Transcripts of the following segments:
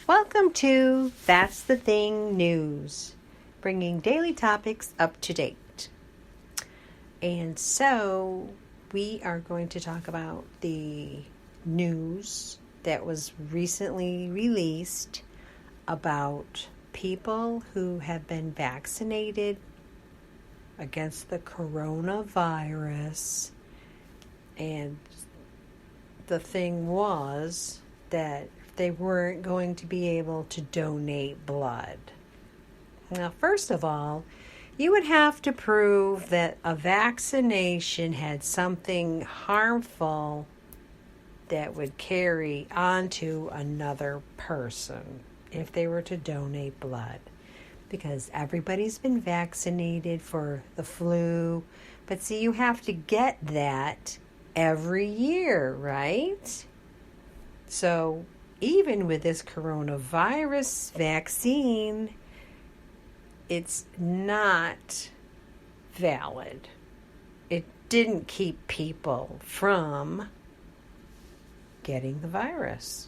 Welcome to That's the Thing News, bringing daily topics up to date. And so we are going to talk about the news that was recently released about people who have been vaccinated against the coronavirus. And the thing was that they weren't going to be able to donate blood. Now, first of all, you would have to prove that a vaccination had something harmful that would carry onto another person if they were to donate blood. Because everybody's been vaccinated for the flu, but see, you have to get that every year, right? So even with this coronavirus vaccine, it's not valid. It didn't keep people from getting the virus.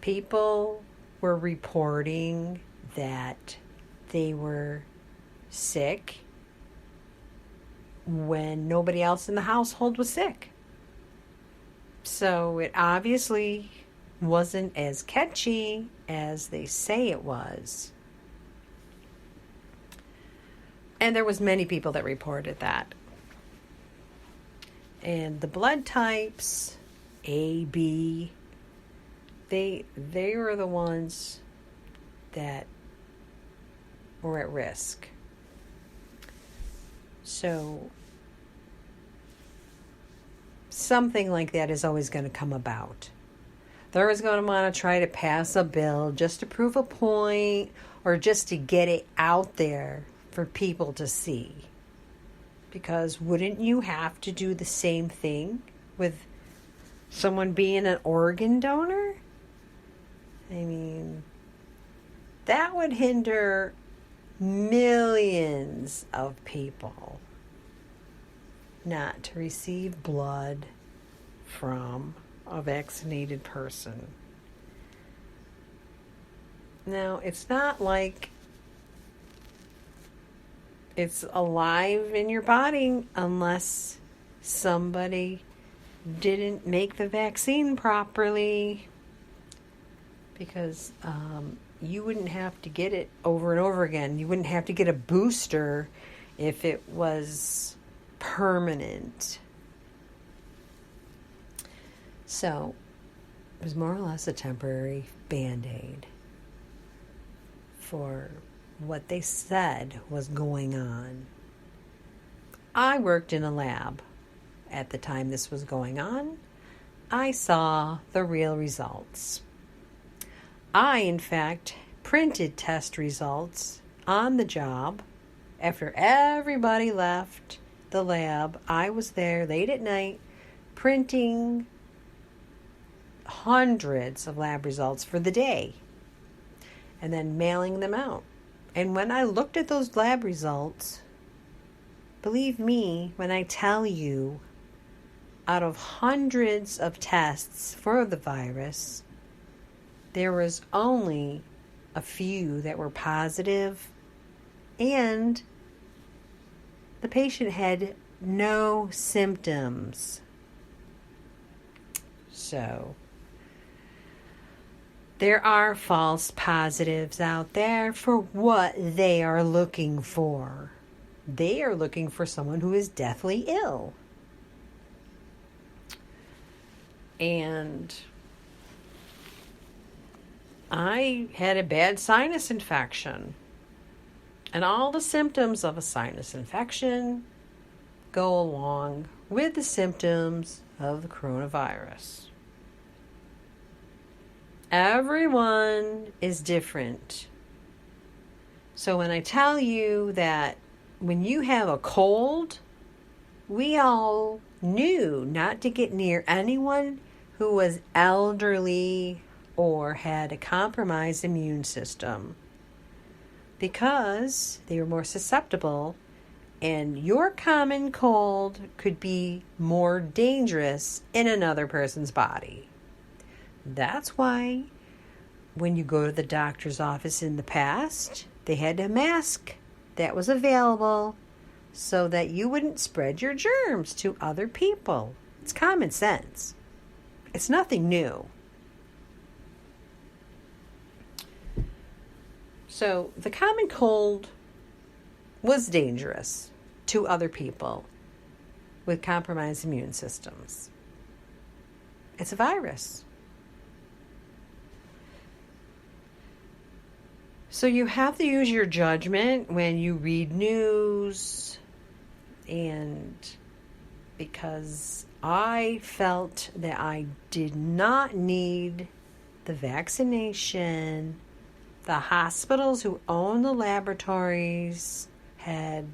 People were reporting that they were sick when nobody else in the household was sick. So it obviously wasn't as catchy as they say it was. And there was many people that reported that. And the blood types, A, B, they were the ones that were at risk. So something like that is always going to come about. They're always going to want to try to pass a bill just to prove a point or just to get it out there for people to see. Because wouldn't you have to do the same thing with someone being an organ donor? I mean, that would hinder millions of people not to receive blood from a vaccinated person. Now, it's not like it's alive in your body unless somebody didn't make the vaccine properly, because you wouldn't have to get it over and over again. You wouldn't have to get a booster if it was permanent. So it was more or less a temporary Band-Aid for what they said was going on. I worked in a lab at the time this was going on. I saw the real results. I, in fact, printed test results on the job. After everybody left the lab, I was there late at night printing hundreds of lab results for the day and then mailing them out. And when I looked at those lab results, believe me when I tell you, out of hundreds of tests for the virus, there was only a few that were positive, and the patient had no symptoms. So there are false positives out there for what they are looking for. They are looking for someone who is deathly ill. And I had a bad sinus infection. And all the symptoms of a sinus infection go along with the symptoms of the coronavirus. Everyone is different. So when I tell you that when you have a cold, we all knew not to get near anyone who was elderly or had a compromised immune system, because they were more susceptible, and your common cold could be more dangerous in another person's body. That's why when you go to the doctor's office in the past, they had a mask that was available so that you wouldn't spread your germs to other people. It's common sense. It's nothing new. So the common cold was dangerous to other people with compromised immune systems. It's a virus. So you have to use your judgment when you read news, and because I felt that I did not need the vaccination, the hospitals who own the laboratories had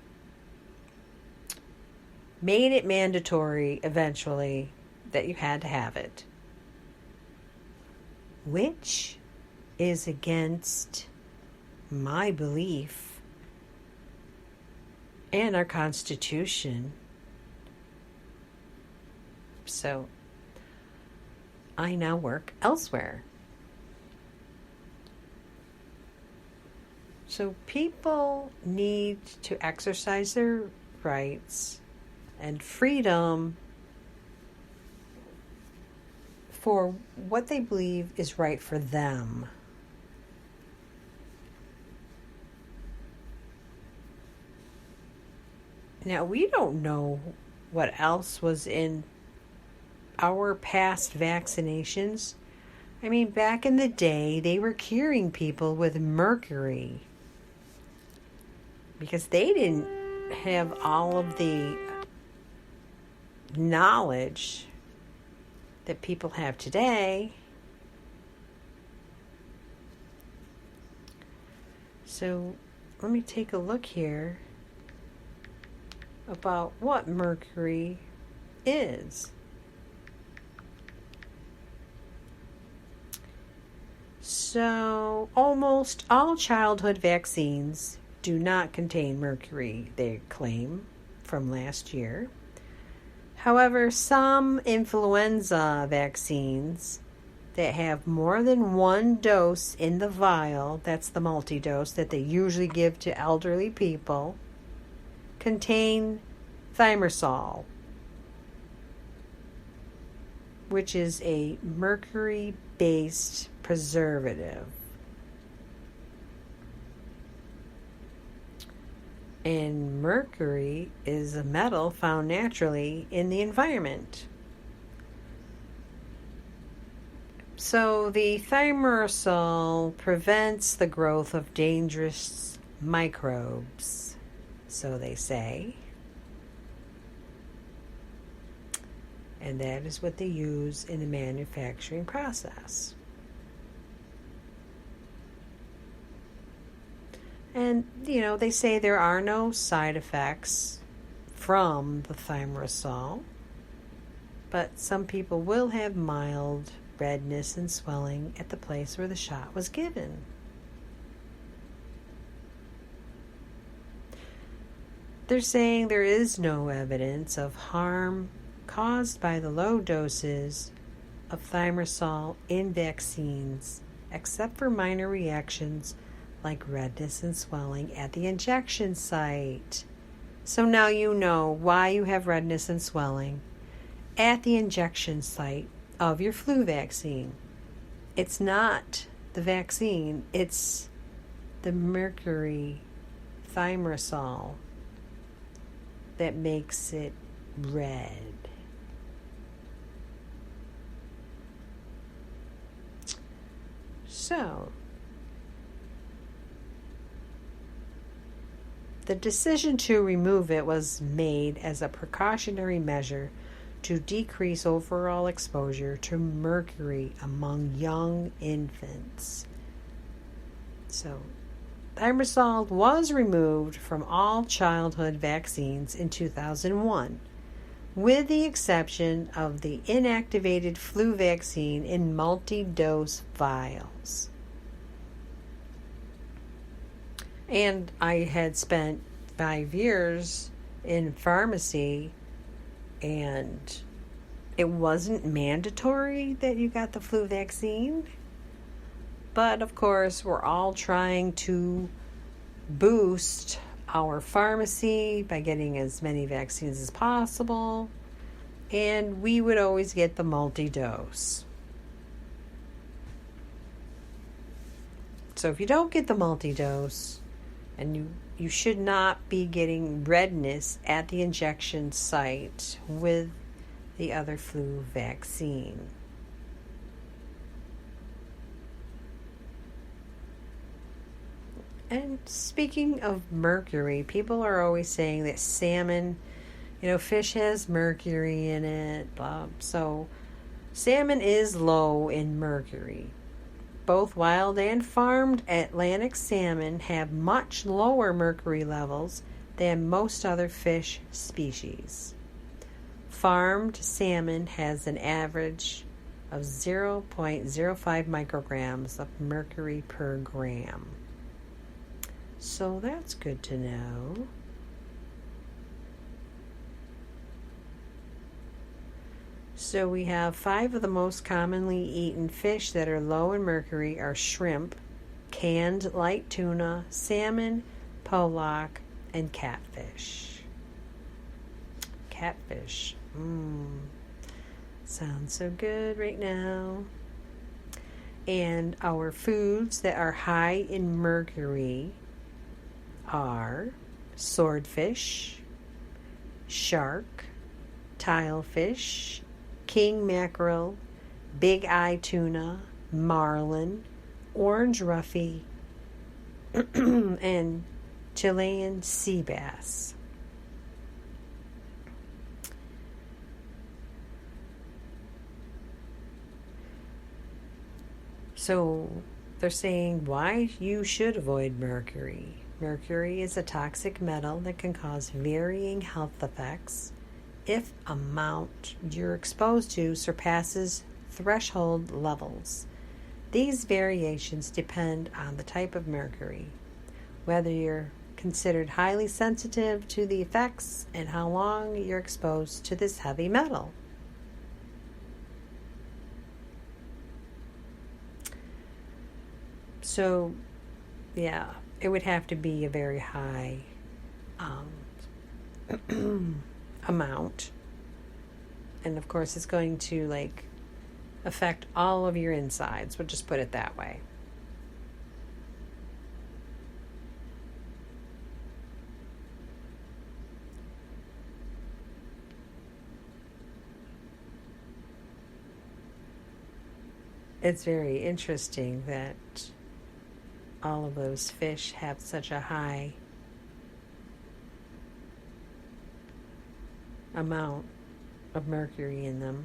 made it mandatory eventually that you had to have it, which is against my belief and our Constitution. So I now work elsewhere. So people need to exercise their rights and freedom for what they believe is right for them. Now, we don't know what else was in our past vaccinations. I mean, back in the day, they were curing people with mercury because they didn't have all of the knowledge that people have today. So let me take a look here about what mercury is. So almost all childhood vaccines do not contain mercury, they claim, from last year. However, some influenza vaccines that have more than one dose in the vial, that's the multi-dose that they usually give to elderly people, contain thimerosal, which is a mercury-based preservative. And mercury is a metal found naturally in the environment. So the thimerosal prevents the growth of dangerous microbes, so they say. And that is what they use in the manufacturing process. And, they say there are no side effects from the thimerosal, but some people will have mild redness and swelling at the place where the shot was given. They're saying there is no evidence of harm caused by the low doses of thimerosal in vaccines, except for minor reactions like redness and swelling at the injection site. So now you know why you have redness and swelling at the injection site of your flu vaccine. It's not the vaccine, it's the mercury thimerosal that makes it red. So, the decision to remove it was made as a precautionary measure to decrease overall exposure to mercury among young infants. So, thimerosal was removed from all childhood vaccines in 2001, with the exception of the inactivated flu vaccine in multi-dose vials. And I had spent 5 years in pharmacy, and it wasn't mandatory that you got the flu vaccine. But of course, we're all trying to boost our pharmacy by getting as many vaccines as possible. And we would always get the multi-dose. So if you don't get the multi-dose, and you should not be getting redness at the injection site with the other flu vaccine. And speaking of mercury, people are always saying that salmon, fish has mercury in it, blah. So salmon is low in mercury. Both wild and farmed Atlantic salmon have much lower mercury levels than most other fish species. Farmed salmon has an average of 0.05 micrograms of mercury per gram. So that's good to know. So we have 5 of the most commonly eaten fish that are low in mercury are shrimp, canned light tuna, salmon, pollock, and catfish. Catfish. Sounds so good right now. And our foods that are high in mercury are swordfish, shark, tilefish, king mackerel, big eye tuna, marlin, orange roughy, and Chilean sea bass. So they're saying why you should avoid mercury. Mercury is a toxic metal that can cause varying health effects if amount you're exposed to surpasses threshold levels. These variations depend on the type of mercury, whether you're considered highly sensitive to the effects, and how long you're exposed to this heavy metal. So, yeah, it would have to be a very high amount. And of course, it's going to affect all of your insides. We'll just put it that way. It's very interesting that all of those fish have such a high amount of mercury in them.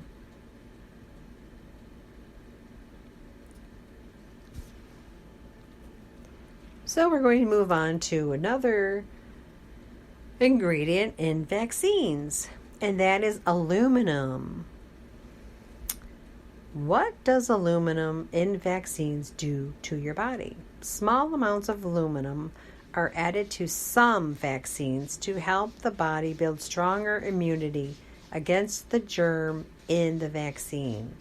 So we're going to move on to another ingredient in vaccines, and that is aluminum. What does aluminum in vaccines do to your body? Small amounts of aluminum are added to some vaccines to help the body build stronger immunity against the germ in the vaccine.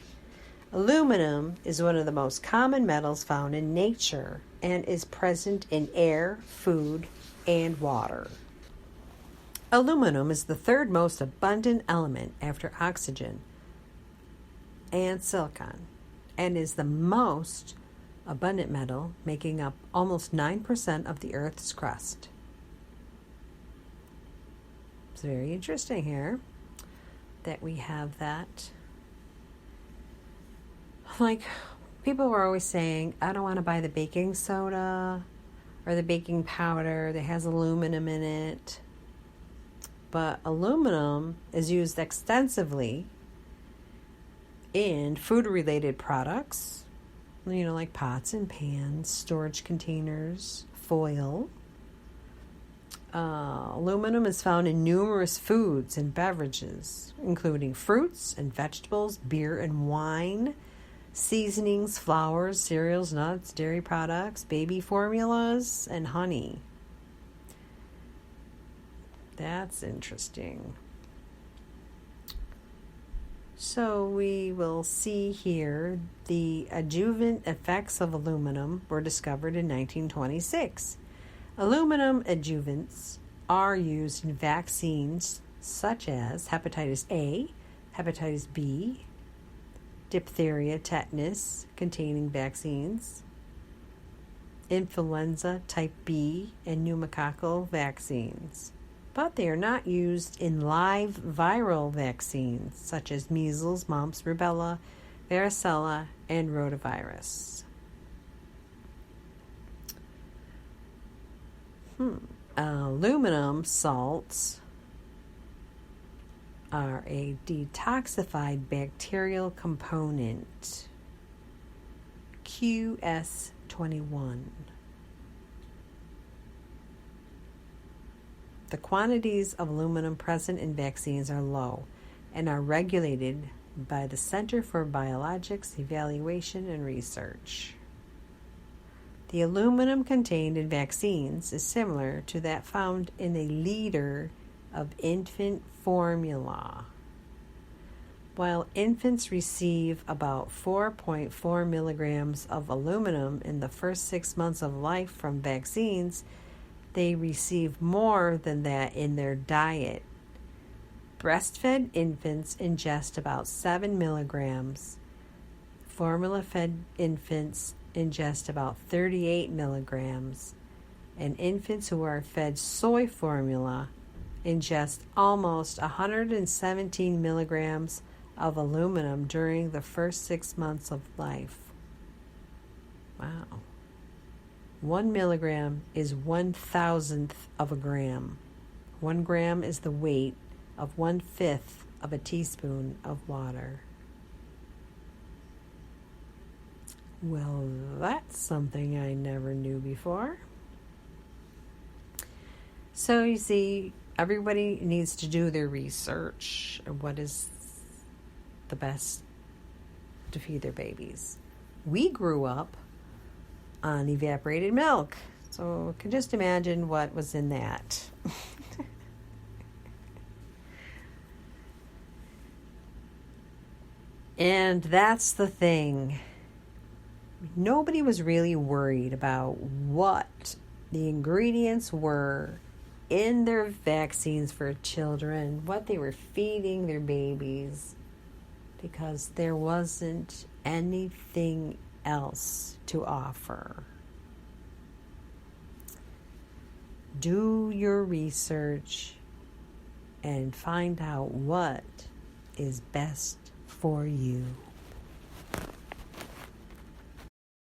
Aluminum is one of the most common metals found in nature and is present in air, food, and water. Aluminum is the third most abundant element after oxygen and silicon, and is the most abundant metal, making up almost 9% of the Earth's crust. It's very interesting here that we have that. People were always saying, I don't want to buy the baking soda or the baking powder that has aluminum in it. But aluminum is used extensively in food-related products, like pots and pans, storage containers, foil. Aluminum is found in numerous foods and beverages, including fruits and vegetables, beer and wine, seasonings, flours, cereals, nuts, dairy products, baby formulas, and honey. That's interesting. So we will see here the adjuvant effects of aluminum were discovered in 1926. Aluminum adjuvants are used in vaccines such as hepatitis A, hepatitis B, diphtheria, tetanus containing vaccines, influenza type B, and pneumococcal vaccines. But they are not used in live viral vaccines such as measles, mumps, rubella, varicella, and rotavirus. Aluminum salts are a detoxified bacterial component, QS21. The quantities of aluminum present in vaccines are low and are regulated by the Center for Biologics Evaluation and Research. The aluminum contained in vaccines is similar to that found in a liter of infant formula. While infants receive about 4.4 milligrams of aluminum in the first 6 months of life from vaccines, they receive more than that in their diet. Breastfed infants ingest about 7 milligrams. Formula-fed infants ingest about 38 milligrams. And infants who are fed soy formula ingest almost 117 milligrams of aluminum during the first 6 months of life. Wow. 1 milligram is 1,000th of a gram. 1 gram is the weight of 1/5 of a teaspoon of water. Well, that's something I never knew before. So you see, everybody needs to do their research. What is the best to feed their babies? We grew up on evaporated milk, so you can just imagine what was in that. And that's the thing. Nobody was really worried about what the ingredients were in their vaccines for children, what they were feeding their babies, because there wasn't anything else to offer. Do your research and find out what is best for you.